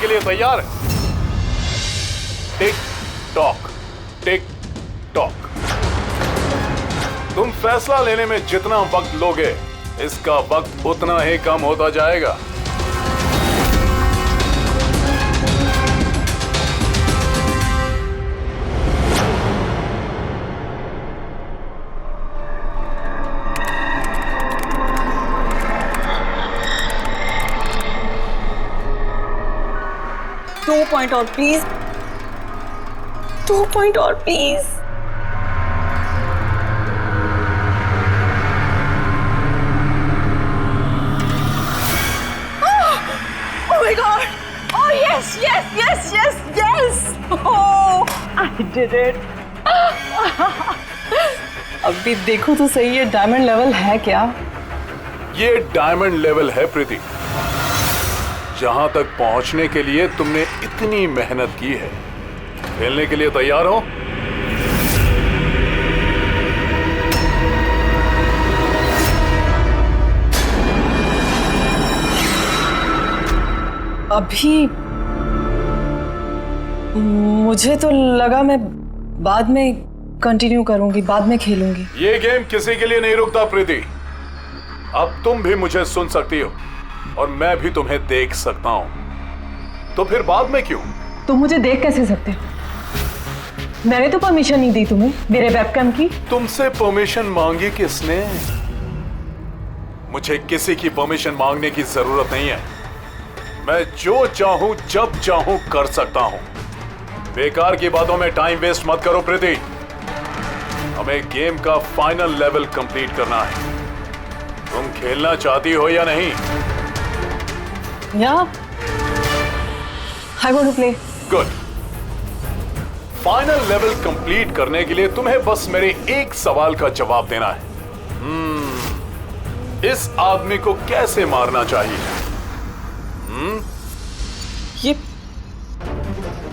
के लिए तैयार है? Tick tock, tick tock. तुम फैसला लेने में जितना वक्त लोगे, इसका वक्त उतना ही कम होता जाएगा। दो पॉइंट और प्लीज, 2 पॉइंट और please. Oh my God! Oh yes, yes, yes, yes, yes! Oh, I did it! अभी देखो तो सही, ये डायमंड लेवल है क्या? ये डायमंड लेवल है प्रीति। जहां तक पहुंचने के लिए तुमने इतनी मेहनत की है। खेलने के लिए तैयार हो? अभी मुझे तो लगा मैं बाद में कंटिन्यू करूंगी, बाद में खेलूंगी। ये गेम किसी के लिए नहीं रुकता प्रीति। अब तुम भी मुझे सुन सकती हो और मैं भी तुम्हें देख सकता हूं। तो फिर बाद में क्यों? तुम मुझे देख कैसे सकते हो? मैंने तो परमिशन नहीं दी तुम्हें मेरे वेबकैम की। तुमसे परमिशन मांगी किसने? मुझे किसी की परमिशन मांगने की जरूरत नहीं है। मैं जो चाहूं जब चाहूं कर सकता हूं। बेकार की बातों में टाइम वेस्ट मत करो प्रीति। हमें गेम का फाइनल लेवल कंप्लीट करना है। तुम खेलना चाहती हो या नहीं? Yeah, I want to play. Good. Final level complete करने के लिए तुम्हें बस मेरे एक सवाल का जवाब देना है। इस आदमी को कैसे मारना चाहिए? ये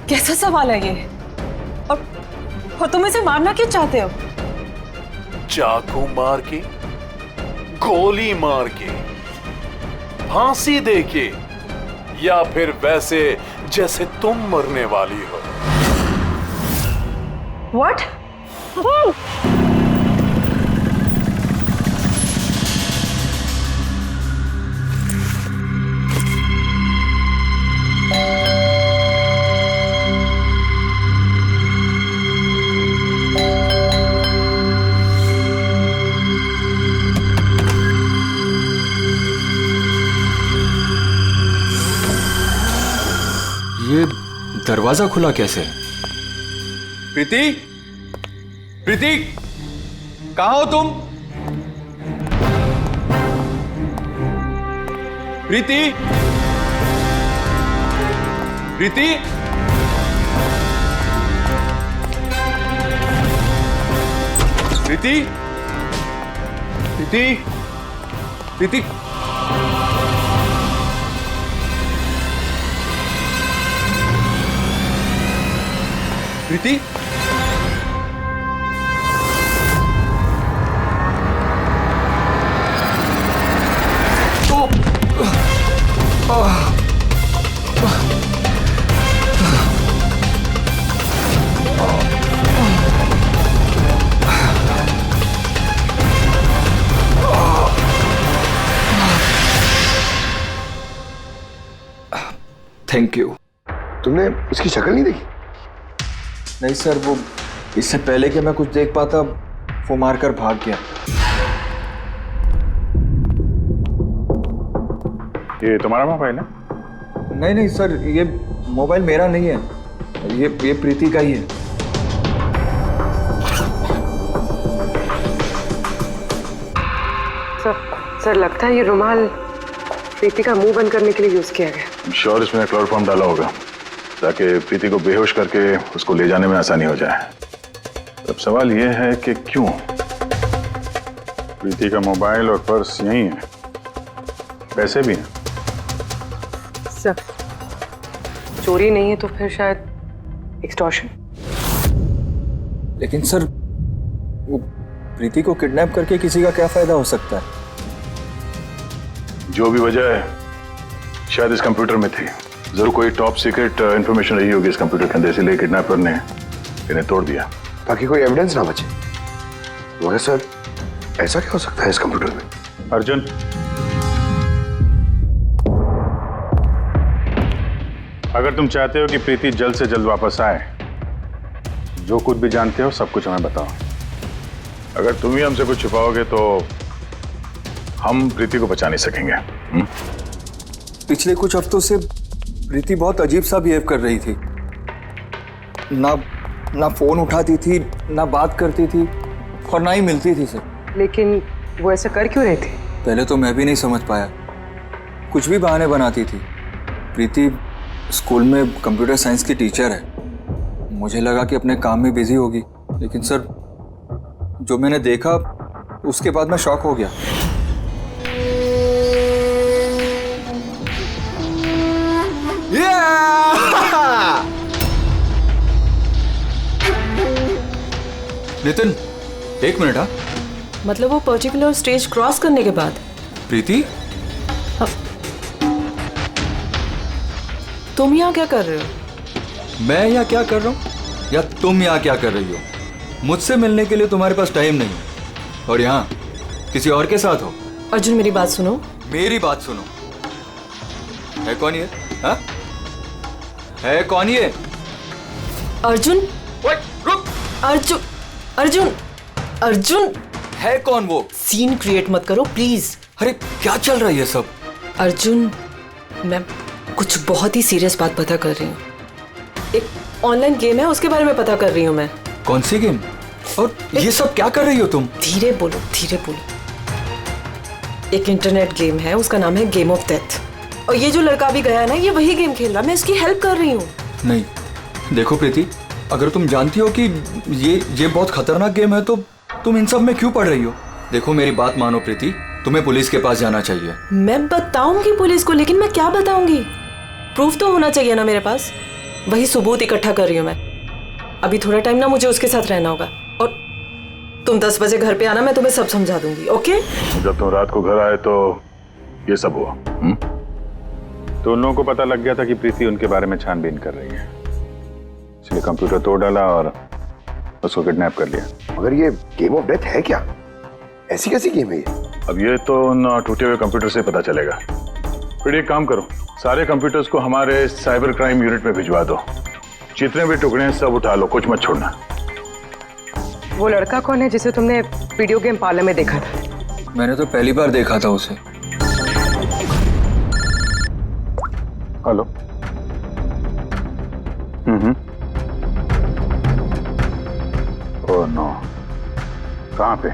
कैसा सवाल है ये? और तुम इसे मारना क्यों चाहते हो? चाकू मार के, गोली मार के, फांसी दे के, या फिर वैसे जैसे तुम मरने वाली हो? What? ये दरवाजा खुला कैसे? प्रीति, प्रीति, कहाँ हो तुम? प्रीति, प्रीति, प्रीति, प्रीति, प्रीति, प्रीति, थैंक यू। तुमने उसकी शक्ल नहीं देखी? नहीं सर, वो इससे पहले कि मैं कुछ देख पाता वो मारकर भाग गया। ये तुम्हारा मोबाइल है? नहीं नहीं सर, ये मोबाइल मेरा नहीं है, ये प्रीति का ही है। सर लगता है ये रुमाल प्रीति का मुंह बंद करने के लिए यूज किया गया। श्योर इसमें क्लोरोफॉर्म डाला होगा ताकि प्रीति को बेहोश करके उसको ले जाने में आसानी हो जाए। अब सवाल यह है कि क्यों? प्रीति का मोबाइल और पर्स यही है, पैसे भी हैं। सर चोरी नहीं है तो फिर शायद एक्सटॉर्शन। लेकिन सर वो प्रीति को किडनैप करके किसी का क्या फायदा हो सकता है? जो भी वजह है शायद इस कंप्यूटर में थी। जरूर कोई टॉप सीक्रेट इंफॉर्मेशन रही होगी इस कंप्यूटर के अंदर, इसलिए किडनैपर ने इन्हें तोड़ दिया ताकि कोई एविडेंस ना बचे। मगर सर, ऐसा क्या हो सकता है इस कंप्यूटर में? अर्जुन, अगर तुम चाहते हो कि प्रीति जल्द से जल्द वापस आए, जो कुछ भी जानते हो सब कुछ हमें बताओ। अगर तुम ही हमसे कुछ छुपाओगे तो हम प्रीति को बचा नहीं सकेंगे। पिछले कुछ हफ्तों से प्रीति बहुत अजीब सा बिहेव कर रही थी। ना फोन उठाती थी, ना बात करती थी और ना ही मिलती थी सर। लेकिन वो ऐसा कर क्यों रहे थे? पहले तो मैं भी नहीं समझ पाया, कुछ भी बहाने बनाती थी। प्रीति स्कूल में कंप्यूटर साइंस की टीचर है, मुझे लगा कि अपने काम में बिजी होगी, लेकिन सर जो मैंने देखा उसके बाद मैं शॉक हो गया। नितिन, एक मिनट। हाँ, मतलब वो पर्टिकुलर स्टेज क्रॉस करने के बाद? प्रीति, तुम यहाँ क्या कर रहे हो? मैं यहाँ क्या कर रहा हूँ या तुम यहाँ क्या कर रही हो? मुझसे मिलने के लिए तुम्हारे पास टाइम नहीं है और यहाँ किसी और के साथ हो। अर्जुन, मेरी बात सुनो। मेरी बात सुनो। है कौन ये? हाँ, है कौन ये? अर्जुन, रुक। अर्जुन, अर्जुन, अर्जुन, है कौन वो? सीन क्रिएट मत करो प्लीज। अरे क्या चल रहा है ये सब? अर्जुन, मैं कुछ बहुत ही सीरियस बात पता कर रही हूँ। एक ऑनलाइन गेम है, उसके बारे में पता कर रही हूँ मैं। कौन सी गेम? और ये सब क्या कर रही हो तुम? धीरे बोलो, धीरे बोलो। एक इंटरनेट गेम है, उसका नाम है गेम ऑफ डेथ। और ये जो लड़का भी गया है ना, ये वही गेम खेल रहा है, मैं इसकी हेल्प कर रही हूँ। नहीं, देखो प्रीति, अगर तुम जानती हो कि ये बहुत खतरनाक गेम है तो तुम इन सब में क्यों पड़ रही हो? देखो मेरी बात मानो प्रीति, तुम्हें पुलिस के पास जाना चाहिए। मैं बताऊंगी पुलिस को, लेकिन मैं क्या बताऊंगी? प्रूफ तो होना चाहिए ना मेरे पास। वही सबूत इकट्ठा कर रही हूँ मैं। अभी थोड़ा टाइम ना मुझे उसके साथ रहना होगा, और तुम 10 बजे घर पे आना, मैं तुम्हें सब समझा दूंगी। ओके? जब तुम रात को घर आए तो ये सब हुआ। तो उन लोगों को पता लग गया था कि प्रीति उनके बारे में छानबीन कर रही है, इसलिए कंप्यूटर तोड़ डाला और उसको किडनैप कर लिया। मगर ये गेम ऑफ डेथ है क्या? ऐसी कैसी गेम है ये? अब ये तो उन टूटे हुए कंप्यूटर से पता चलेगा। फिर एक काम करो, सारे कंप्यूटर्स को हमारे साइबर क्राइम यूनिट में भिजवा दो। जितने भी टुकड़े हैं सब उठा लो, कुछ मत छोड़ना। वो लड़का कौन है जिसे तुमने वीडियो गेम पार्लर में देखा था? मैंने तो पहली बार देखा था उसे। हेलो। ओह नो, कहाँ पे?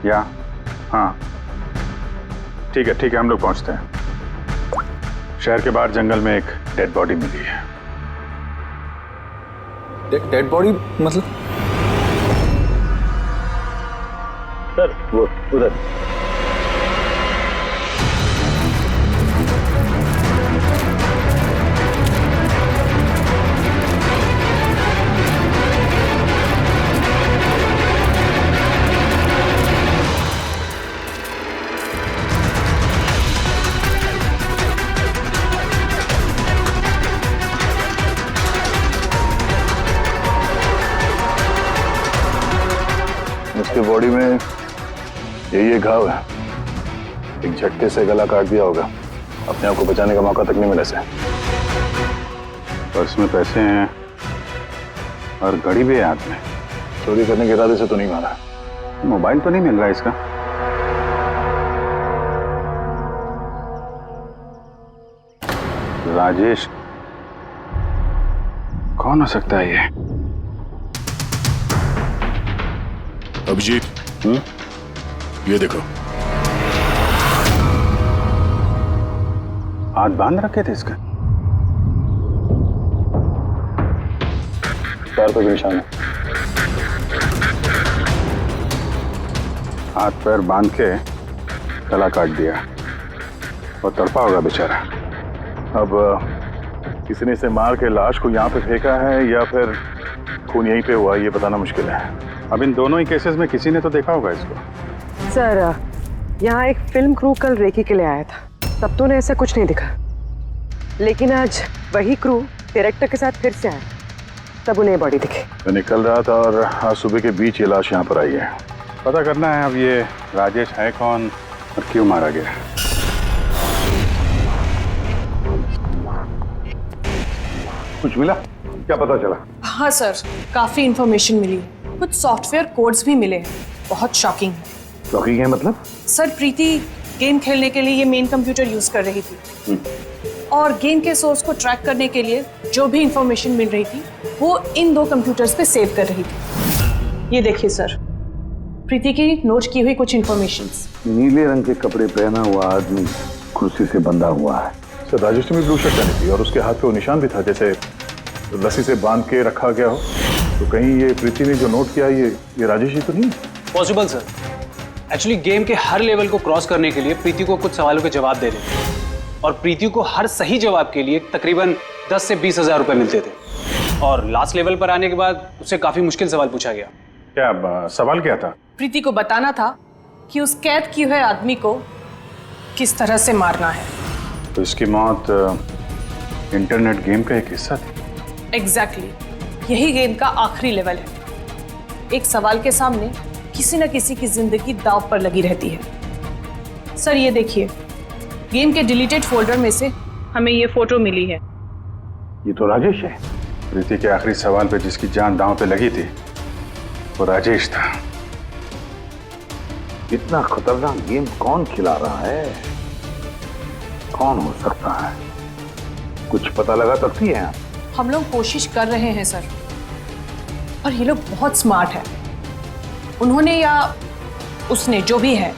या हाँ, ठीक है, हम लोग पहुंचते हैं। शहर के बाहर जंगल में एक डेड बॉडी मिली है। डेड बॉडी मतलब? सर वो उधर। उसके बॉडी में ये घाव है, एक झटके से गला काट दिया होगा। अपने आप को बचाने का मौका तक नहीं मिला इसे। पर्स में पैसे हैं और घड़ी भी है हाथ में। चोरी करने के इरादे से तो नहीं मारा। मोबाइल तो नहीं मिल रहा इसका। राजेश कौन हो सकता है ये? अभिजीत, ये देखो। हाथ बांध रखे थे इसका। पैर पे भी निशान है। हाथ पैर बांध के गला काट दिया और तड़पा होगा बेचारा। अब किसी ने इसे मार के लाश को यहाँ पे फेंका है या फिर खून यहीं पे हुआ, ये बताना मुश्किल है। अब इन दोनों ही केसेस में किसी ने तो देखा होगा इसको। सर, यहाँ एक फिल्म क्रू कल रेकी के लिए आया था, तब तो उन्हें ऐसा कुछ नहीं दिखा। लेकिन आज वही क्रू डायरेक्टर के साथ फिर से आया, तब उन्हें बॉडी दिखी। मैं निकल रहा था और आज सुबह के बीच ये लाश यहाँ पर आई है। पता करना है अब ये राजेश है कौन और क्यों मारा गया। कुछ मिला? क्या पता चला? हाँ सर, काफी इंफॉर्मेशन मिली है। कुछ सॉफ्टवेयर कोड्स भी मिले हैं, बहुत शॉकिंग है। शॉकिंग है मतलब? सर, प्रीति गेम खेलने के लिए ये मेन कंप्यूटर यूज कर रही थी और गेम के सोर्स को ट्रैक करने के लिए जो भी इंफॉर्मेशन मिल रही थी वो इन 2 कंप्यूटर्स पे सेव कर रही थी। ये देखिए सर, प्रीति की नोट की हुई कुछ इंफॉर्मेशंस। नीले रंग के कपड़े पहना हुआ आदमी कुर्सी से बंधा हुआ है। सर, राजेश ने भी ब्लू शर्ट पहनी थी और उसके हाथ पे वो निशान भी था, जैसे रस्सी से बांध के रखा गया हो। तो कहीं ये प्रीति ने जो नोट किया ये राजेश ही तो नहीं? Possible sir. एक्चुअली गेम के हर लेवल को क्रॉस करने के लिए प्रीति को कुछ सवालों के जवाब देने थे और प्रीति को हर सही जवाब के लिए तकरीबन 10 से 20 हज़ार रुपए मिलते थे। और लास्ट लेवल पर आने के बाद उससे काफी मुश्किल सवाल पूछा गया। क्या सवाल क्या था? प्रीति को बताना था कि उस कैद किए हुए आदमी को किस तरह से मारना है। तो इसकी मौत इंटरनेट गेम का एक हिस्सा थी? एग्जैक्टली, यही गेम का आखिरी लेवल है। एक सवाल के सामने किसी न किसी की जिंदगी दांव पर लगी रहती है। सर, ये देखिए, गेम के डिलीटेड फोल्डर में से हमें ये फोटो मिली है। ये तो राजेश है। प्रीति के आखिरी सवाल पे जिसकी जान दांव पे लगी थी वो राजेश था। इतना खतरनाक गेम कौन खिला रहा है? कौन हो सकता है? कुछ पता लगा सकती है आप? हम लोग कोशिश कर रहे हैं सर, और ये लोग बहुत स्मार्ट है। उन्होंने या उसने जो भी है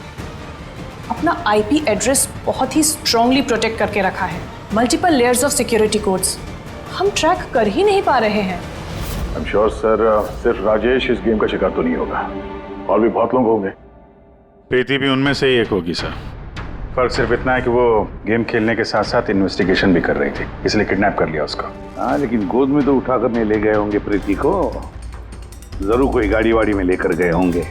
अपना आईपी एड्रेस बहुत ही स्ट्रांगली प्रोटेक्ट करके रखा है। Multiple layers of security codes हम ट्रैक कर ही नहीं पा रहे हैं। आई एम श्योर सर, सिर्फ राजेश इस गेम का शिकार तो नहीं होगा, और भी बहुत लोग होंगे। प्रीति भी उनमें से ही एक होगी सर। फर्क सिर्फ इतना है कि वो गेम खेलने के साथ साथ इन्वेस्टिगेशन भी कर रही थी, इसलिए किडनैप कर लिया उसका। हाँ, लेकिन गोद में तो उठा कर नहीं ले गए होंगे प्रीति को। जरूर कोई गाड़ी वाड़ी में लेकर गए होंगे।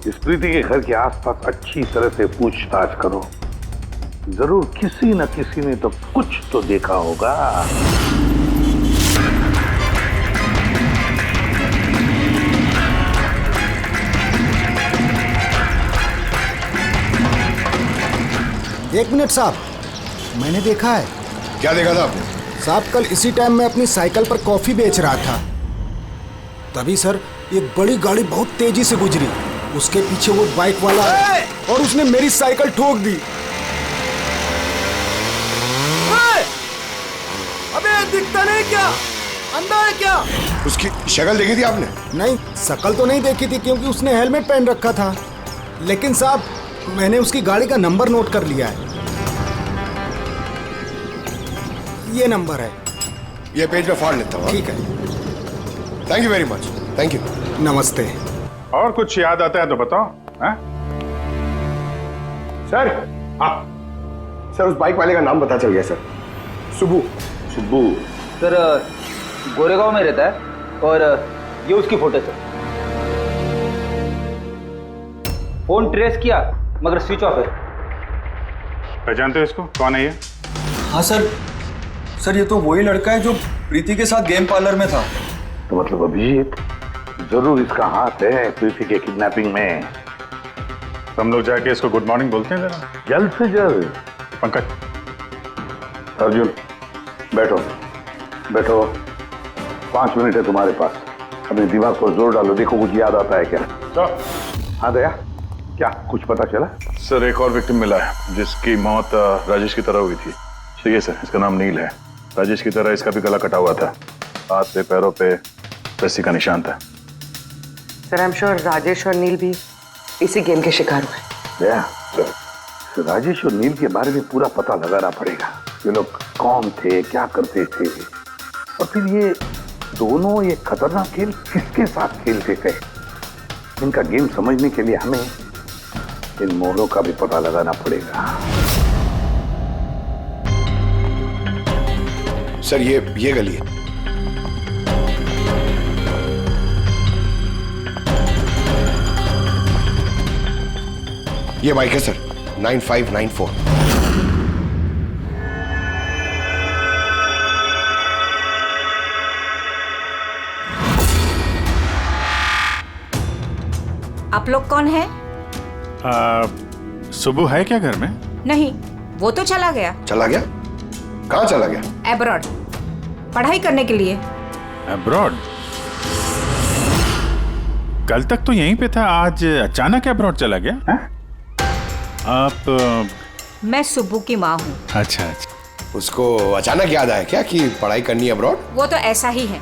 इस प्रीति के घर के आसपास अच्छी तरह से पूछताछ करो। जरूर किसी न किसी ने तो कुछ तो देखा होगा। एक मिनट साहब, मैंने देखा है। क्या देखा था आपने? साहब, कल इसी टाइम मैं अपनी साइकिल पर कॉफी बेच रहा था, तभी सर एक बड़ी गाड़ी बहुत तेजी से गुजरी। उसके पीछे वो बाइक वाला है और उसने मेरी साइकिल ठोक दी। अबे दिखता नहीं क्या? अंधा है क्या? उसकी शक्ल देखी थी आपने? नहीं, शक्ल तो नहीं देखी थी क्योंकि उसने हेलमेट पहन रखा था, लेकिन साहब मैंने उसकी गाड़ी का नंबर नोट कर लिया है। ये नंबर है। ये पेज में फाड़ लेता हूँ। ठीक है, thank you very much. Thank you. नमस्ते। और कुछ याद आता है तो बताओ। हाँ? सर, हाँ सर, उस बाइक वाले का नाम पता चल गया सर। सुब्बू। सुब्बू सर, गोरेगांव में रहता है और ये उसकी फोटो सर। फोन ट्रेस किया मगर स्विच ऑफ है। पहचानते हो इसको? कौन है ये? हाँ सर, ये तो वही लड़का है जो प्रीति के साथ गेम पार्लर में था। तो मतलब अभिजीत जरूर इसका हाथ है प्रीति के किडनैपिंग में। हम लोग जाके इसको गुड मॉर्निंग बोलते हैं जरा, जल्द से जल्द। पंकज, अर्जुन, बैठो बैठो, 5 मिनट है तुम्हारे पास। अपने दिमाग पर जोर डालो, देखो कुछ याद आता है क्या। तो हाँ दया, क्या कुछ पता चला? सर, एक और विक्टिम मिला है जिसकी मौत राजेश की तरह हुई थी। ठीक है सर, इसका नाम नील है। राजेश की तरह इसका भी गला कटा हुआ था, हाथ पे पैरों पे रस्सी का निशान था। Sir, I am sure Rajesh और नील भी इसी गेम के शिकार हुए। सर, राजेश और नील के बारे में पूरा पता लगाना पड़ेगा। ये लोग कौन थे, क्या करते थे, और फिर ये दोनों ये खतरनाक खेल किसके साथ खेलते थे। इनका गेम समझने के लिए हमें इन मोहरों का भी पता लगाना पड़ेगा। सर, ये गली है। ये बाइक है सर, 9594। आप लोग कौन है? सुबह है क्या घर में? नहीं, वो तो चला गया। चला गया? कहाँ चला गया? एब्रॉड, पढ़ाई करने के लिए। अब्रॉड? कल तक तो यहीं पे था, आज अचानक अब्रॉड चला गया? आप मैं सुब्बू की माँ हूँ। अच्छा अच्छा। उसको अचानक याद आया क्या कि पढ़ाई करनी है अब्रॉड? वो तो ऐसा ही है,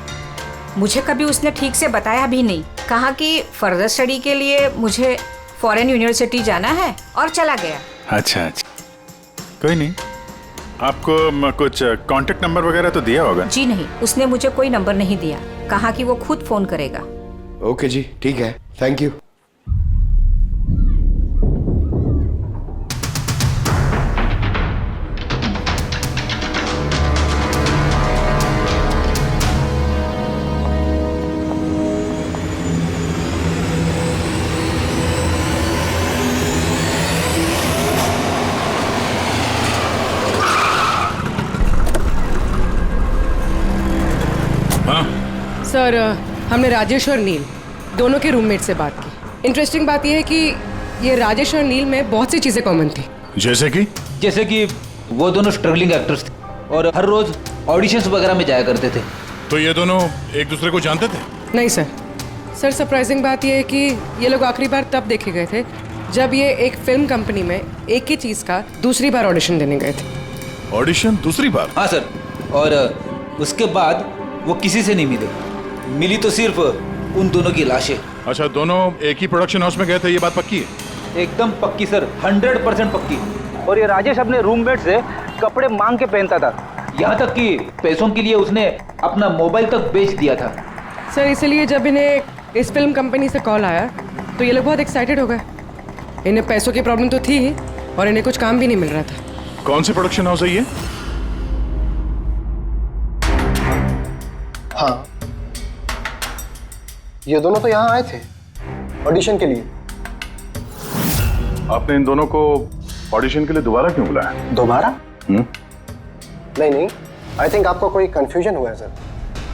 मुझे कभी उसने ठीक से बताया भी नहीं। कहा कि फर्दर स्टडी के लिए मुझे फॉरेन यूनिवर्सिटी जाना है और चला गया। अच्छा अच्छा, कोई नहीं। आपको कुछ कांटेक्ट नंबर वगैरह तो दिया होगा? जी नहीं, उसने मुझे कोई नंबर नहीं दिया। कहा कि वो खुद फोन करेगा। ओके जी, ठीक है, थैंक यू। सर, हमने राजेश और नील दोनों के रूममेट से बात की। इंटरेस्टिंग बात यह है कि ये राजेश और नील में बहुत सी चीज़ें कॉमन थी। जैसे कि वो दोनों स्ट्रगलिंग एक्टर्स थे और हर रोज ऑडिशंस वगैरह में जाया करते थे। तो ये दोनों एक दूसरे को जानते थे? नहीं सर। सर, सरप्राइजिंग बात यह है कि ये लोग आखिरी बार तब देखे गए थे जब ये एक फिल्म कंपनी में एक ही चीज़ का दूसरी बार ऑडिशन देने गए थे। ऑडिशन दूसरी बार? हाँ सर, और उसके बाद वो किसी से नहीं मिले। मिली तो सिर्फ उन दोनों की लाशें। अच्छा, दोनों एक ही प्रोडक्शन हाउस में गए थे, ये बात पक्की है? एकदम पक्की सर, 100% पक्की। और ये राजेश अपने रूममेट से कपड़े मांग के पहनता था, यहाँ तक कि पैसों के लिए उसने अपना मोबाइल तक बेच दिया था। सर, इसलिए जब इन्हें इस फिल्म कंपनी से कॉल आया तो ये लोग बहुत एक्साइटेड हो गए। इन्हें पैसों की प्रॉब्लम तो थी ही और इन्हें कुछ काम भी नहीं मिल रहा था। कौन सी प्रोडक्शन हाउस है ये? हाँ, ये दोनों तो यहाँ आए थे ऑडिशन के लिए। आपने इन दोनों को ऑडिशन के लिए दोबारा क्यों बुलाया? दोबारा? नहीं, आई थिंक आपको कोई कंफ्यूजन हुआ है सर।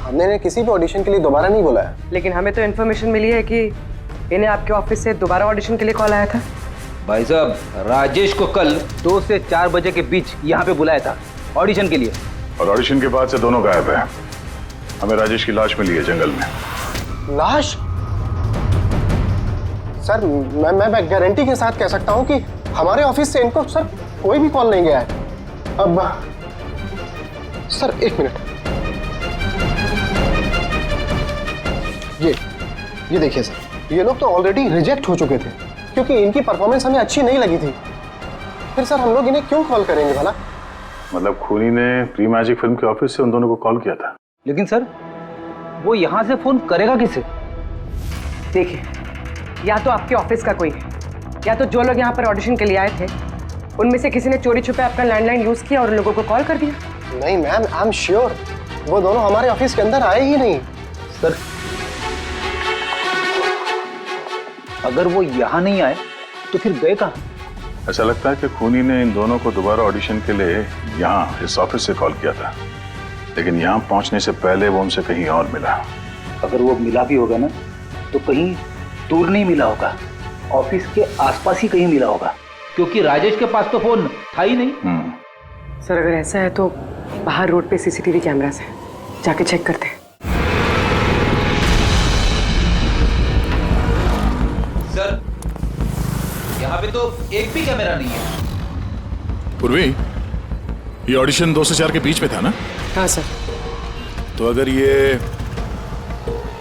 हमने इन्हें किसी भी ऑडिशन के लिए दोबारा नहीं बुलाया। लेकिन हमें तो इन्फॉर्मेशन मिली है कि इन्हें आपके ऑफिस से दोबारा ऑडिशन के लिए कॉल आया था। भाई साहब, राजेश को कल 2 से 4 बजे के बीच यहाँ पे बुलाया था ऑडिशन के लिए। और ऑडिशन के बाद से दोनों गायब है। हमें राजेश की लाश मिली है जंगल में। लाश? सर, मैं गारंटी के साथ कह सकता हूँ कि हमारे ऑफिस से इनको सर कोई भी कॉल नहीं गया है। अब सर, एक मिनट, ये देखिए सर, ये लोग तो ऑलरेडी रिजेक्ट हो चुके थे क्योंकि इनकी परफॉर्मेंस हमें अच्छी नहीं लगी थी। फिर सर हम लोग इन्हें क्यों कॉल करेंगे भला? मतलब खूनी ने प्री मैजिक फिल्म के ऑफिस से उन दोनों को कॉल किया था। लेकिन सर, वो यहाँ से फोन करेगा किसे? देखिए, या तो आपके ऑफिस का कोई है, या तो जो लोग यहाँ पर ऑडिशन के लिए आए थे उनमें से किसी ने चोरी छुपे अपना लैंडलाइन यूज किया और लोगों को कॉल कर दिया। नहीं मैम, आई एम श्योर वो दोनों हमारे ऑफिस के अंदर आए ही नहीं। सर, अगर वो यहाँ नहीं आए तो फिर गए कहाँ? ऐसा लगता है कि खूनी ने इन दोनों को दोबारा ऑडिशन के लिए यहाँ इस ऑफिस से कॉल किया था, लेकिन यहाँ पहुँचने से पहले वो उनसे कहीं और मिला। अगर वो मिला भी होगा ना तो कहीं दूर नहीं मिला होगा, ऑफिस के आसपास ही कहीं मिला होगा, क्योंकि राजेश के पास तो फोन था ही नहीं। सर, अगर ऐसा है तो बाहर रोड पे सीसीटीवी कैमरास है, जाके चेक करते हैं। सर, यहाँ पे तो एक भी कैमरा नहीं है। पूर्वी, ये ऑडिशन 2 से 4 के बीच में था ना? हाँ सर। तो अगर ये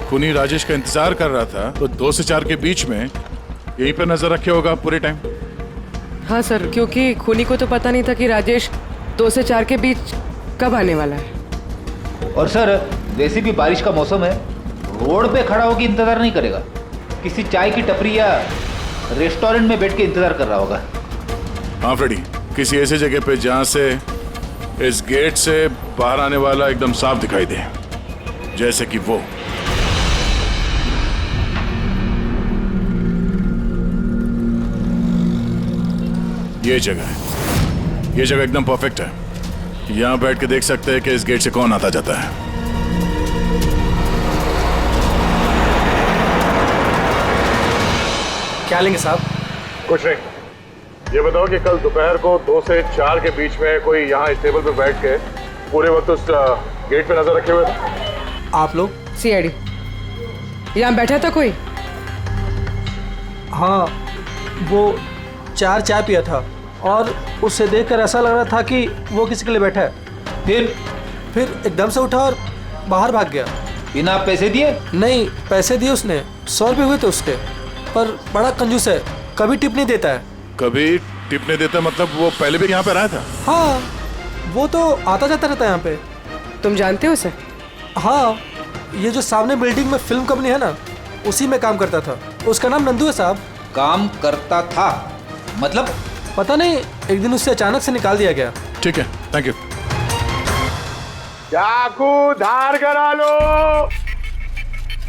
खूनी राजेश का इंतजार कर रहा था तो 2 से 4 के बीच में यहीं पर नजर रखे होगा पूरे टाइम। हाँ सर, क्योंकि खूनी को तो पता नहीं था कि राजेश 2 से 4 के बीच कब आने वाला है। और सर, वैसे भी बारिश का मौसम है, रोड पे खड़ा होकर इंतजार नहीं करेगा, किसी चाय की टपरी या रेस्टोरेंट में बैठ के इंतजार कर रहा होगा। हाँ फ्रेडी, किसी ऐसे जगह पे जहाँ से इस गेट से बाहर आने वाला एकदम साफ दिखाई दे, जैसे कि वो। ये जगह एकदम परफेक्ट है। यहाँ बैठ के देख सकते हैं कि इस गेट से कौन आता जाता है। निकालेंगे साहब। कुछ नहीं, ये बताओ कि कल दोपहर को 2 से 4 के बीच में कोई यहाँ इस टेबल पे बैठ के पूरे वक्त उस गेट पे नजर रखे हुए थे? आप लोग? सीआईडी यहाँ बैठा था कोई? हाँ, वो 4 चाय पिया था और उससे देखकर ऐसा लग रहा था कि वो किसी के लिए बैठा है। फिर एकदम से उठा और बाहर भाग गया। बिना पैसे दिए? नहीं, पैसे दिए उसने, 100 रुपये हुए थे उसके, पर बड़ा कंजूस है, कभी टिप नहीं देता है। कभी टिप नहीं देता मतलब वो पहले भी यहाँ पे रहा था? हाँ, वो तो आता जाता रहता है यहाँ पे। तुम जानते हो उसे? हाँ, ये जो सामने बिल्डिंग में फिल्म कंपनी है ना, उसी में काम करता था। उसका नाम नंदू है साहब। काम करता था मतलब? पता नहीं, एक दिन उससे अचानक से निकाल दिया गया। ठीक है, थैंक यू। चाकू धार करा लो,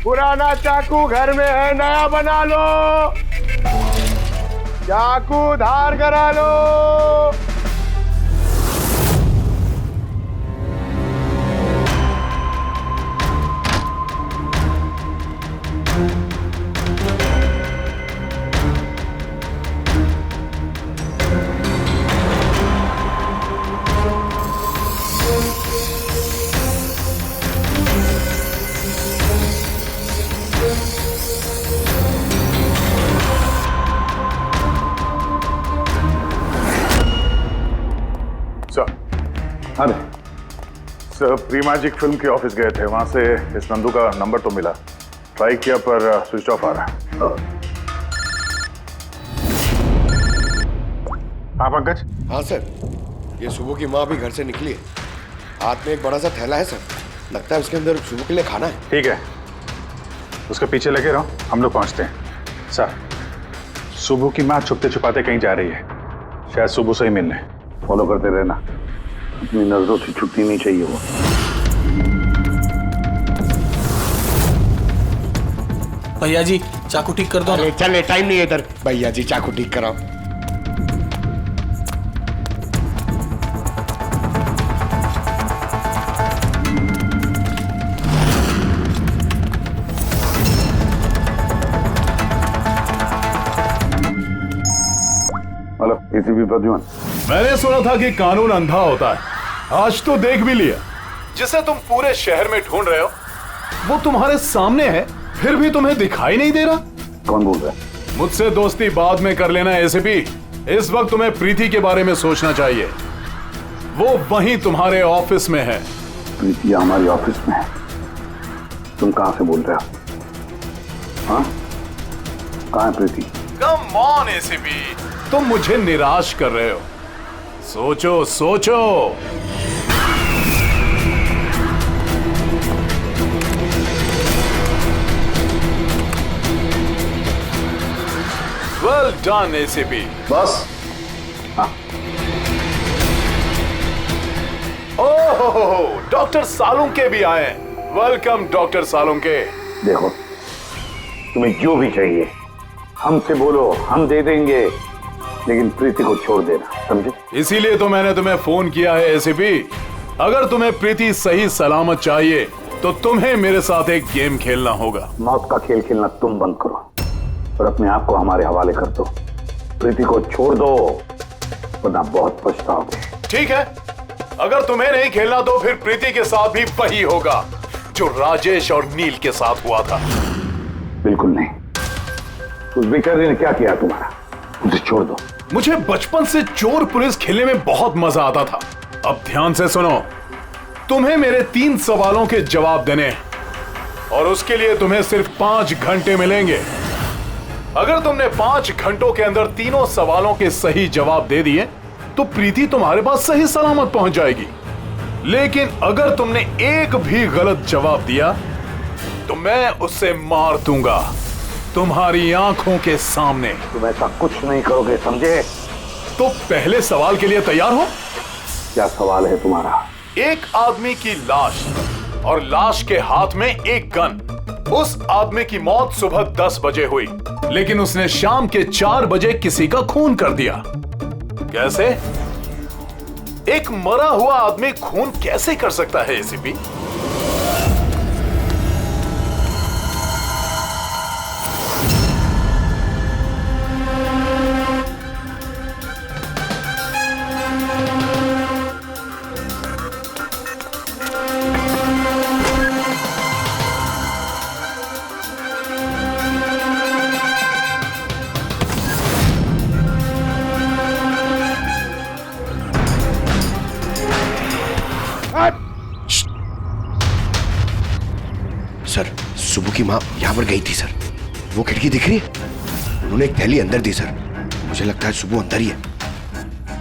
पुराना चाकू घर में है, नया बना लो। चाकू धार करा लो। अरे सर, प्री मैजिक फिल्म के ऑफिस गए थे, वहां से इस नंदू का नंबर तो मिला, ट्राई किया पर स्विच ऑफ आ रहा है। हाँ पंकज? हाँ सर, ये सुबह की माँ भी घर से निकली है, हाथ में एक बड़ा सा थैला है सर, लगता है उसके अंदर सुबह के लिए खाना है। ठीक है, उसके पीछे लगे रहो, हम लोग पहुंचते हैं। सर, सुबह की माँ छुपते छुपाते कहीं जा रही है, शायद सुबह से ही मिलने। फॉलो करते रहना, अपनी नजरों से छुट्टी नहीं चाहिए वो। भैया जी, चाकू ठीक कर दो। अरे चले, टाइम नहीं है इधर। भैया जी, चाकू ठीक कराओ। Hello, ACP Pradyuman. मैंने सुना था कि कानून अंधा होता है, आज तो देख भी लिया। जिसे तुम पूरे शहर में ढूंढ रहे हो वो तुम्हारे सामने है, फिर भी तुम्हें दिखाई नहीं दे रहा। कौन बोल रहा है? मुझसे दोस्ती बाद में कर लेना एसीपी, इस वक्त तुम्हें प्रीति के बारे में सोचना चाहिए। वो वहीं तुम्हारे ऑफिस में है। प्रीति हमारी ऑफिस में है? तुम कहां से बोल रहे हो? हाँ, कहां है प्रीति? कम ऑन एसीपी, तुम मुझे निराश कर रहे हो। सोचो सोचो। Well done ACP. बस। हाँ। ओहो, डॉक्टर सालुंके भी आए। Welcome doctor Salunke. देखो, तुम्हें जो भी चाहिए हमसे बोलो, हम दे देंगे, लेकिन प्रीति को छोड़ देना, समझे? इसीलिए तो मैंने तुम्हें फोन किया है एसीपी। अगर तुम्हें प्रीति सही सलामत चाहिए तो तुम्हें मेरे साथ एक गेम खेलना होगा। मौत का खेल खेलना तुम बंद करो और अपने आप को हमारे हवाले कर दो। प्रीति को छोड़ दो, वरना बहुत पछताओगे। ठीक है, अगर तुम्हें नहीं खेलना तो फिर प्रीति के साथ भी वही होगा जो राजेश और नील के साथ हुआ था। बिल्कुल नहीं। उस बेचारे ने क्या किया तुम्हारा? उसे छोड़ दो। मुझे बचपन से चोर पुलिस खेलने में बहुत मजा आता था। अब ध्यान से सुनो, तुम्हें मेरे 3 सवालों के जवाब देने और उसके लिए तुम्हें सिर्फ 5 घंटे मिलेंगे। अगर तुमने 5 घंटों के अंदर तीनों सवालों के सही जवाब दे दिए तो प्रीति तुम्हारे पास सही सलामत पहुंच जाएगी। लेकिन अगर तुमने एक भी गलत जवाब दिया तो मैं उससे मार दूंगा तुम्हारी आंखों के सामने। तुम ऐसा कुछ नहीं करोगे, समझे? तो पहले सवाल के लिए तैयार हो? क्या सवाल है तुम्हारा? एक आदमी की लाश और लाश के हाथ में एक गन। उस आदमी की मौत सुबह 10 बजे हुई, लेकिन उसने शाम के 4 बजे किसी का खून कर दिया। कैसे? एक मरा हुआ आदमी खून कैसे कर सकता है एसीपी? की माँ यहाँ पर गई थी सर। वो खिड़की दिख रही है, उन्होंने एक थैली अंदर दी सर। मुझे लगता है सुबह अंदर ही है।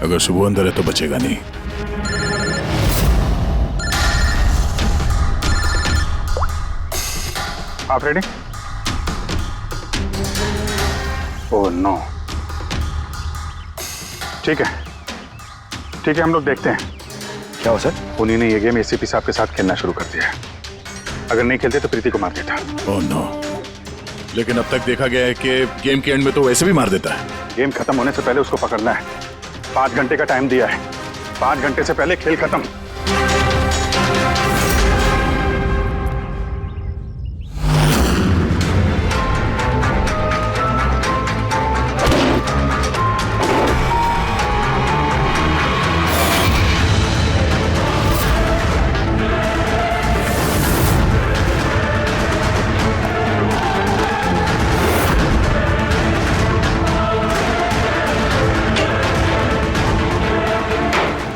अगर सुबह अंदर है तो बचेगा नहीं। आप रेडी? Oh no. ठीक है हम लोग देखते हैं। क्या हो सर? उन्हीं ने ये गेम एसीपी साहब के साथ खेलना शुरू कर दिया है। अगर नहीं खेलते तो प्रीति को मार देता। Oh no. लेकिन अब तक देखा गया है कि गेम के एंड में तो वैसे भी मार देता है। गेम खत्म होने से पहले उसको पकड़ना है। 5 घंटे का टाइम दिया है। 5 घंटे से पहले खेल खत्म।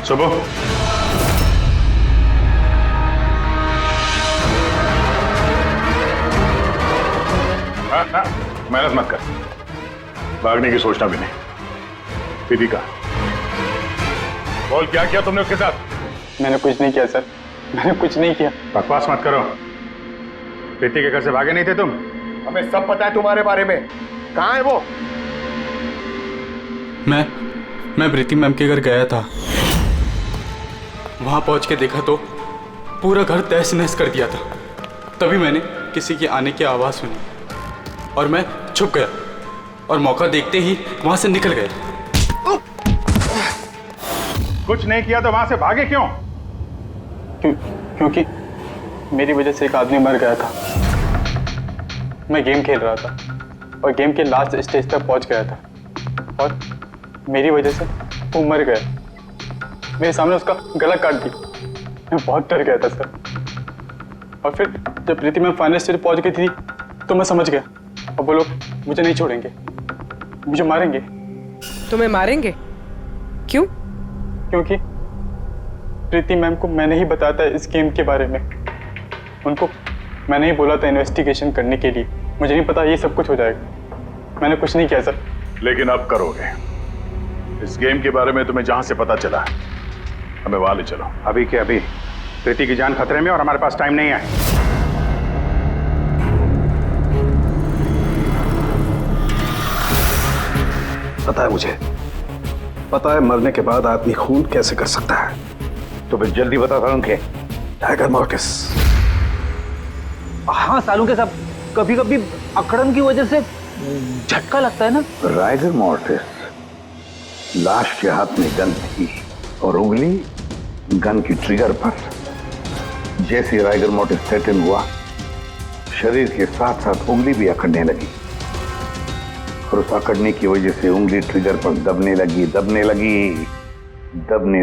सुबह मेहनत मत कर, भागने की सोचना भी नहीं। प्रीति का बोल, क्या किया तुमने उसके साथ? मैंने कुछ नहीं किया सर, मैंने कुछ नहीं किया। बकवास मत करो। प्रीति के घर से भागे नहीं थे तुम? हमें सब पता है तुम्हारे बारे में। कहाँ है वो? मैं प्रीति मैम के घर गया था। वहां पहुंच के देखा तो पूरा घर तहस नहस कर दिया था। तभी मैंने किसी के आने की आवाज़ सुनी और मैं छुप गया और मौका देखते ही वहां से निकल गया। कुछ नहीं किया तो वहां से भागे क्यों? क्योंकि मेरी वजह से एक आदमी मर गया था। मैं गेम खेल रहा था और गेम के लास्ट स्टेज तक पहुंच गया था और मेरी वजह से वो मर गया। मेरे सामने उसका गला काट दी। मैं बहुत डर गया था सर। और फिर जब प्रीति में फाइनल स्टेज पहुंच गई थी तो मैं समझ गया अब वो लोग मुझे नहीं छोड़ेंगे, मुझे मारेंगे। तुम्हें मारेंगे? क्यों? क्योंकि प्रीति मैम को मैंने ही बताया था इस गेम के बारे में। उनको मैंने ही बोला था इन्वेस्टिगेशन करने के लिए। मुझे नहीं पता ये सब कुछ हो जाएगा। मैंने कुछ नहीं किया सर। लेकिन अब करोगे। इस गेम के बारे में तुम्हें जहां से पता चला हमें वहां ले चलो, अभी के अभी। प्रीति की जान खतरे में और हमारे पास टाइम नहीं है। पता है मुझे, पता है मरने के बाद आदमी खून कैसे कर सकता है। तो फिर जल्दी बता था उनके टाइगर मॉर्टिस। हाँ सालों के साथ कभी कभी अकड़न की वजह से झटका लगता है ना। राइगर मॉर्टिस, लाश के हाथ में गन थी और उंगली गन की ट्रिगर पर। जैसे राइगर मॉर्टिस सेटन हुआ, शरीर के साथ साथ उंगली भी अकड़ने लगी और उस अकड़ने की वजह से उंगली ट्रिगर पर दबने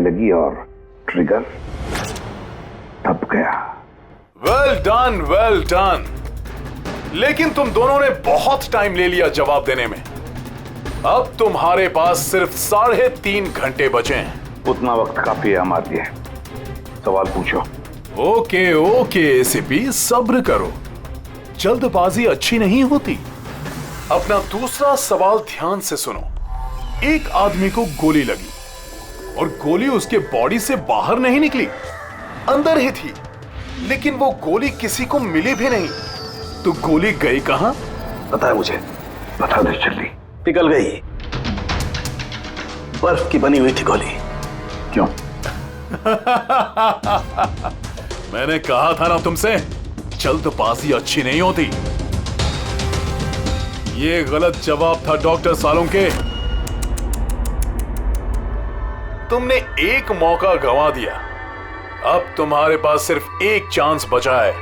लगी और ट्रिगर दब गया। Well done, well done. लेकिन तुम दोनों ने बहुत टाइम ले लिया जवाब देने में। अब तुम्हारे पास सिर्फ 3.5 घंटे बचे हैं। उतना वक्त काफी है हमारे लिए। सवाल पूछो। ओके एसीपी, सब्र करो, जल्दबाजी अच्छी नहीं होती। अपना दूसरा सवाल ध्यान से सुनो। एक आदमी को गोली लगी और गोली उसके बॉडी से बाहर नहीं निकली, अंदर ही थी। लेकिन वो गोली किसी को मिली भी नहीं। तो गोली गई कहां? पता है मुझे, बता दे जल्दी। पिघल गई। बर्फ की बनी हुई थी गोली। क्यों? मैंने कहा था ना तुमसे, जल्दबाजी अच्छी नहीं होती। ये गलत जवाब था डॉक्टर सालुंके। तुमने एक मौका गंवा दिया। अब तुम्हारे पास सिर्फ एक चांस बचा है।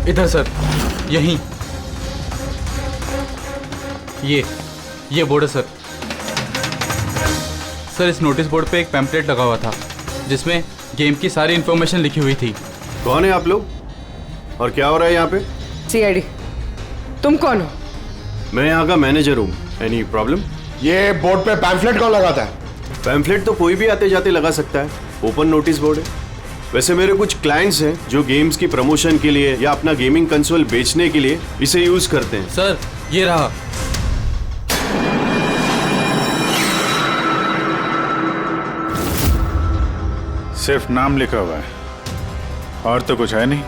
इधर सर, यहीं। ये बोर्ड है सर। सर, इस नोटिस बोर्ड पे एक पैम्पलेट लगा हुआ था जिसमें गेम की सारी इंफॉर्मेशन लिखी हुई थी। कौन है आप लोग और क्या हो रहा है यहाँ पे? सीआईडी। तुम कौन हो? मैं यहाँ का मैनेजर हूँ। Any problem? ये बोर्ड पे पैम्फलेट कौन लगाता है? पैम्फलेट तो कोई भी आते जाते लगा सकता है। ओपन नोटिस बोर्ड है। वैसे मेरे कुछ क्लाइंट्स हैं जो गेम्स की प्रमोशन के लिए या अपना गेमिंग कंसोल बेचने के लिए इसे यूज करते हैं। सर ये रहा। सिर्फ नाम लिखा हुआ है और तो कुछ है नहीं।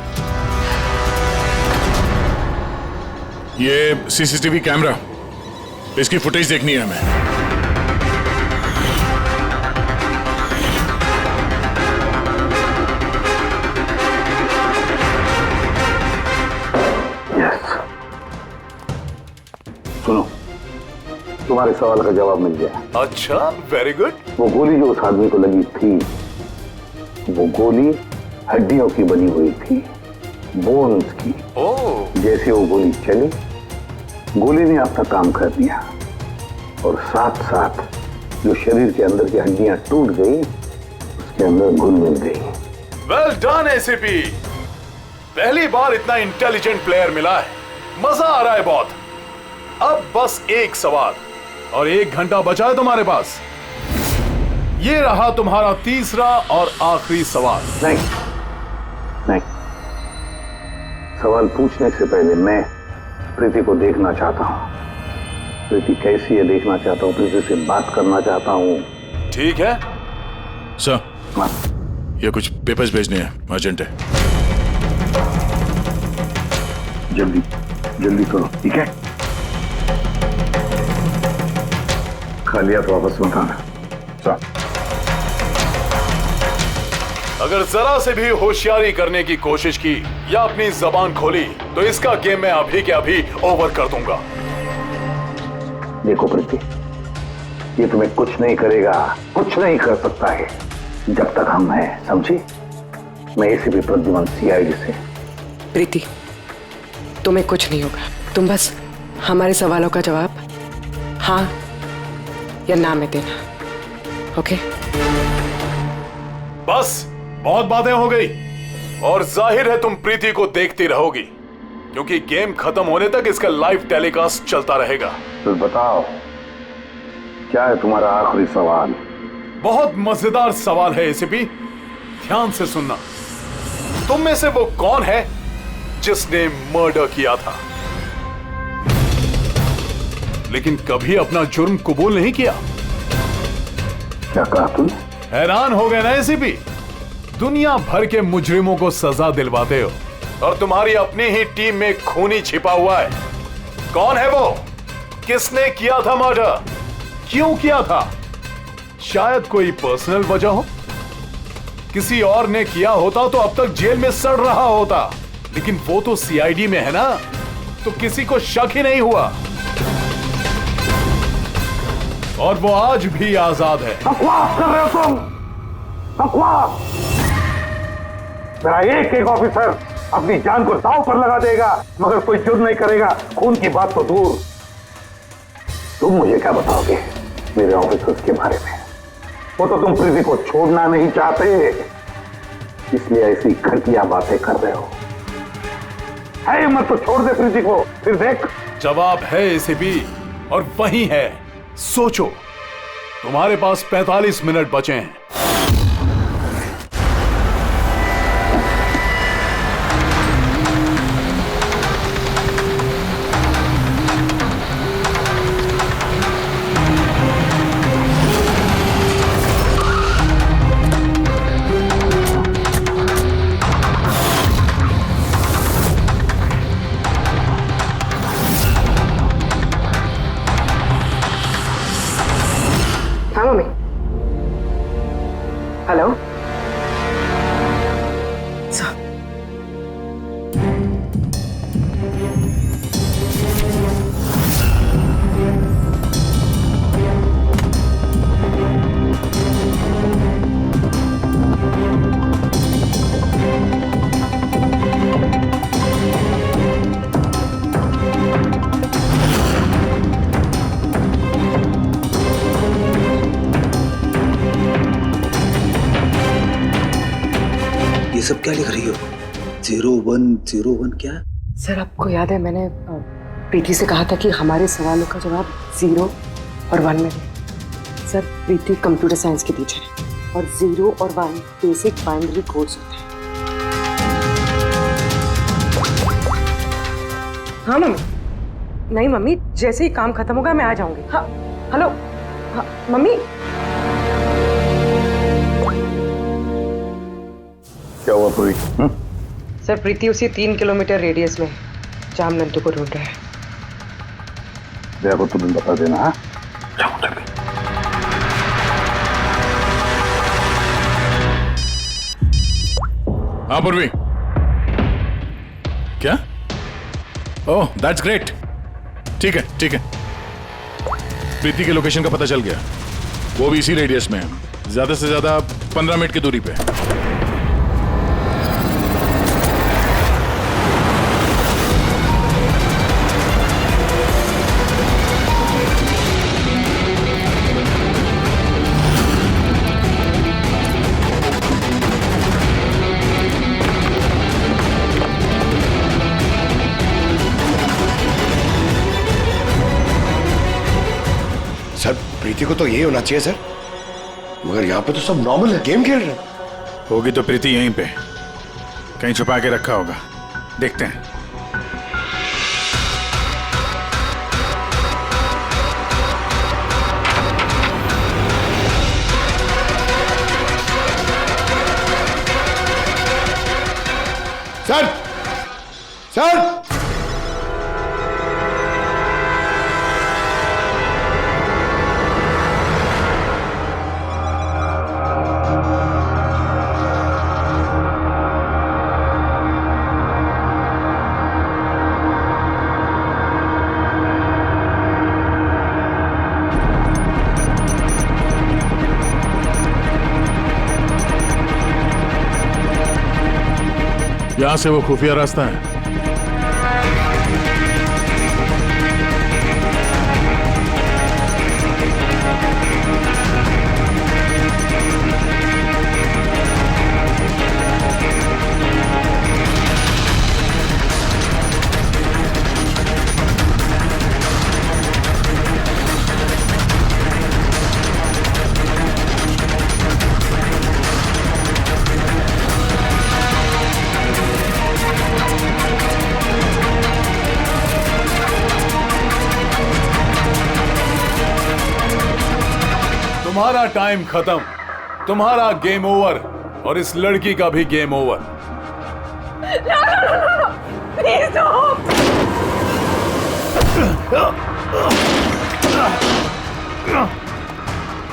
ये सीसीटीवी कैमरा, इसकी फुटेज देखनी है हमें। सुनो, तुम्हारे सवाल का जवाब मिल गया। अच्छा, वेरी गुड। वो गोली जो उस आदमी को लगी थी, वो गोली हड्डियों की बनी हुई थी, बोन्स की। जैसे वो गोली चली, गोली ने अपना काम कर दिया और साथ साथ जो शरीर के अंदर की हड्डियां टूट गई, उसके अंदर घुल मिल गई। वेल डन एसीपी, पहली बार इतना इंटेलिजेंट प्लेयर मिला है, मजा आ रहा है बहुत। अब बस एक सवाल और 1 घंटा बचा है तुम्हारे पास। ये रहा तुम्हारा तीसरा और आखिरी सवाल। नहीं, सवाल पूछने से पहले मैं प्रीति को देखना चाहता हूँ। प्रीति कैसी है देखना चाहता हूँ, प्रीति से बात करना चाहता हूँ। ठीक है सर, ये कुछ पेपर्स भेजने हैं, अर्जेंट है। जल्दी करो, ठीक है? खालिया तो वापस मत आना। अगर जरा से भी होशियारी करने की कोशिश की या अपनी जबान खोली तो इसका गेम मैं अभी के अभी ओवर कर दूंगा। देखो प्रीति, ये तुम्हें कुछ नहीं करेगा, कुछ नहीं कर सकता है जब तक हम हैं, समझी? मैं एसीपी प्रद्युमन सीआईडी से। प्रीति, तुम्हें कुछ नहीं होगा, तुम बस हमारे सवालों का जवाब हाँ या ना में देना, ओके? बस बहुत बातें हो गई और जाहिर है तुम प्रीति को देखती रहोगी क्योंकि गेम खत्म होने तक इसका लाइव टेलीकास्ट चलता रहेगा। तो बताओ, क्या है तुम्हारा आखिरी सवाल? बहुत मजेदार सवाल है एसीपी, ध्यान से सुनना। तुम में से वो कौन है जिसने मर्डर किया था लेकिन कभी अपना जुर्म कबूल नहीं किया? क्या कहा तुमने? हैरान हो गए ना एसीपी? दुनिया भर के मुजरिमों को सजा दिलवाते हो और तुम्हारी अपनी ही टीम में खूनी छिपा हुआ है। कौन है वो? किसने किया था मर्डर? क्यों किया था? शायद कोई पर्सनल वजह हो। किसी और ने किया होता तो अब तक जेल में सड़ रहा होता, लेकिन वो तो सीआईडी में है ना, तो किसी को शक ही नहीं हुआ और वो आज भी आजाद है। बकवास कर रहे हो तुम, बकवास। मेरा एक ऑफिसर अपनी जान को दांव पर लगा देगा मगर कोई जुर्म नहीं करेगा, खून की बात तो दूर। तुम मुझे क्या बताओगे मेरे ऑफिसर्स के बारे में? वो तो तुम प्रीति को छोड़ना नहीं चाहते, इसलिए ऐसी घटिया बातें कर रहे हो। है मत तो छोड़ दे प्रीति को, फिर देख। जवाब है एसीपी और वही है। सोचो, तुम्हारे पास 45 मिनट बचे हैं। हेलो ये सब क्या लिख रही हो? 0101 क्या? सर, आपको याद है मैंने प्रीति से कहा था कि हमारे सवालों का जवाब 0 और 1 में दे। सर, प्रीति कंप्यूटर साइंस की टीचर है। और 0 और 1 बेसिक बाइनरी कोड्स होते हैं। हाँ मम्मी। नहीं मम्मी, जैसे ही काम खत्म होगा मैं आ जाऊंगी। हाँ हेलो। हाँ मम्मी। क्या हुआ पूरी? सर प्रीति उसी 3 किलोमीटर रेडियस में है जहाँ हम नंदू को ढूंढ रहे हैं। भैया को तुम्हें बता देना। हाँ जाओ जल्दी। हाँ पूर्वी, क्या? Oh that's great. ठीक है ठीक है, प्रीति के लोकेशन का पता चल गया, वो भी इसी रेडियस में है, ज्यादा से ज्यादा 15 मिनट की दूरी पे। सर प्रीति को तो यही होना चाहिए सर, मगर यहाँ पे तो सब नॉर्मल है, गेम खेल रहे हैं। होगी तो प्रीति यहीं पे कहीं छुपा के रखा होगा, देखते हैं। सर सर यहां से वो खुफिया रास्ता है। तुम्हारा टाइम खत्म, तुम्हारा गेम ओवर, और इस लड़की का भी गेम ओवर। प्लीज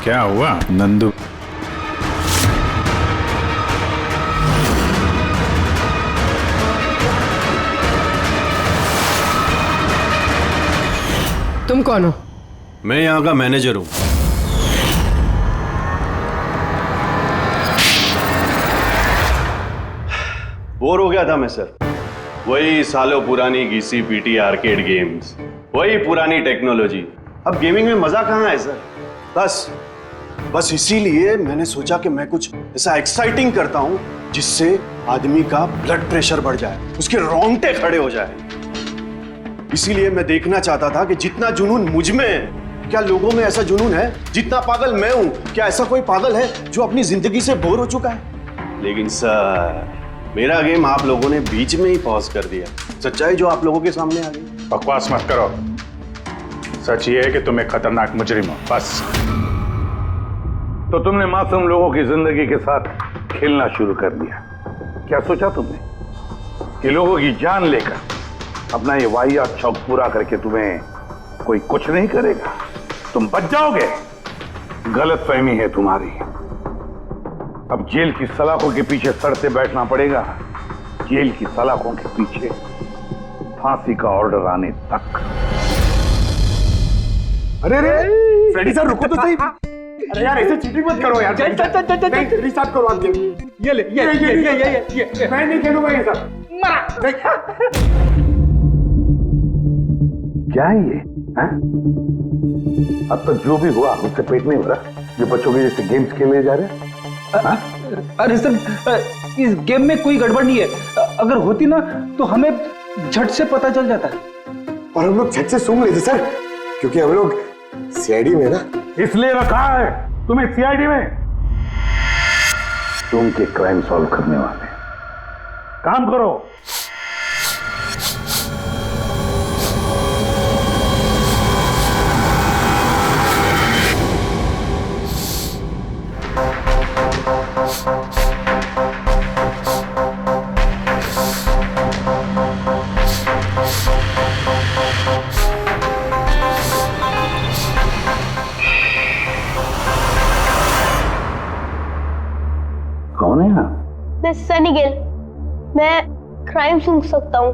क्या हुआ नंदू? तुम कौन हो? मैं यहाँ का मैनेजर हूँ। बोर हो गया था मैं सर, वही सालों पुरानी घिसी पीटी आर्केड गेम्स, वही पुरानी टेक्नोलॉजी। अब गेमिंग में मजा कहाँ है सर? बस इसीलिए मैंने सोचा कि मैं कुछ ऐसा एक्साइटिंग करता हूं जिससे आदमी का ब्लड प्रेशर बढ़ जाए, उसके रोंगटे खड़े हो जाए। इसीलिए मैं देखना चाहता था कि जितना जुनून मुझ में है, क्या लोगों में ऐसा जुनून है? जितना पागल मैं हूं, क्या ऐसा कोई पागल है जो अपनी जिंदगी से बोर हो चुका है? लेकिन सर मेरा गेम आप लोगों ने बीच में ही पॉज कर दिया। सच्चाई जो आप लोगों के सामने आ गई। बकवास मत करो, सच ये है कि तुम एक खतरनाक मुजरिम हो, बस। तो तुमने मासूम लोगों की जिंदगी के साथ खेलना शुरू कर दिया। क्या सोचा तुमने कि लोगों की जान लेकर अपना ये वाहियात शौक पूरा करके तुम्हें कोई कुछ नहीं करेगा, तुम बच जाओगे? गलतफहमी है तुम्हारी। अब जेल की सलाखों के पीछे सड़ते बैठना पड़ेगा, जेल की सलाखों के पीछे फांसी का ऑर्डर आने तक। अरे अरे फ्रेडी सर रुको तो सही। अरे यार ऐसे चीटिंग मत करो यार। चल रिस्टार्ट करो आप गेम। ये ले ये मैं नहीं खेलूंगा ये सब। मरा क्या है ये? अब तक जो भी हुआ उससे पेट नहीं भरा, जो बच्चों के जैसे गेम्स खेले जा रहे हैं। अरे सर इस गेम में कोई गड़बड़ नहीं है, अगर होती ना तो हमें झट से पता चल जाता है। और हम लोग झट से सूंघ लेते सर, क्योंकि हम लोग सीआईडी में ना। इसलिए रखा है तुम्हें सीआईडी में। तुम के क्राइम सॉल्व करने वाले। काम करो। कौन है आप? मैं सनी गिल। मैं क्राइम सुन सकता हूँ।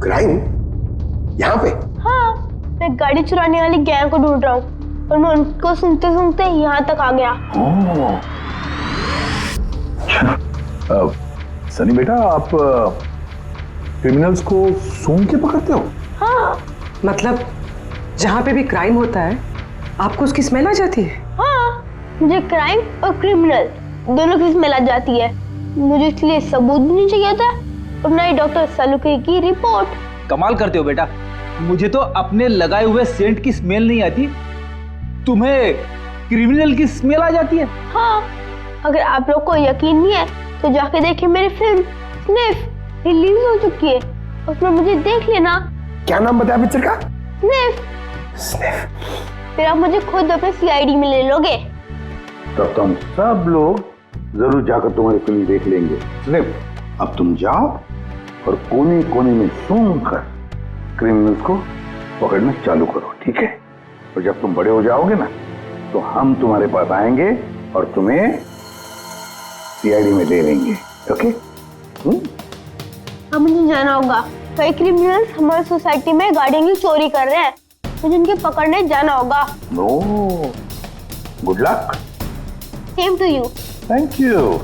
क्राइम? यहाँ पे? हाँ, मैं गाड़ी चुराने वाली गैंग को ढूंढ रहा हूँ और मैं उनको सुनते सुनते यहाँ तक आ गया। सनी बेटा, आप क्रिमिनल्स को सूंघ के पकड़ते हो? हाँ, मतलब जहाँ पे भी क्राइम होता है आपको उसकी स्मेल आ जाती है? हाँ, मुझे क्राइम और क्रिमिनल दोनों की स्मेल आ जाती है। मुझे इसलिए सबूत भी नहीं चाहिए था और ना ही डॉक्टर सलूके की रिपोर्ट। कमाल करते हो बेटा, मुझे तो अपने लगाए हुए सेंट की स्मेल नहीं आती, तुम्हें क्रिमिनल की स्मेल आ जाती है। हाँ, अगर आप लोग को यकीन नहीं है तो जाके देखिए मेरी फिल्म स्निफ रिलीज हो चुकी है, उसमें मुझे देख लेना। क्या नाम बताया पिक्चर का? स्निफ। स्निफ। फिर आप मुझे खुद अपने सीआईडी में ले लोगे। तब तो हम सब लोग जरूर जाकर तुम्हारी फिल्म देख लेंगे। स्निफ, अब तुम जाओ और कोने कोने में सूंघ कर क्रिमिनल्स को पकड़ना चालू करो, ठीक है? और जब तुम बड़े हो जाओगे ना तो हम तुम्हारे पास आएंगे और तुम्हें सीआईडी में ले लेंगे, ओके? अब मुझे जाना होगा, कई क्रिमिनल्स हमारी सोसाइटी में गाड़ियों की चोरी कर रहे हैं, मुझे उनके पकड़ने जाना होगा। No, good luck. Same to you. Thank you.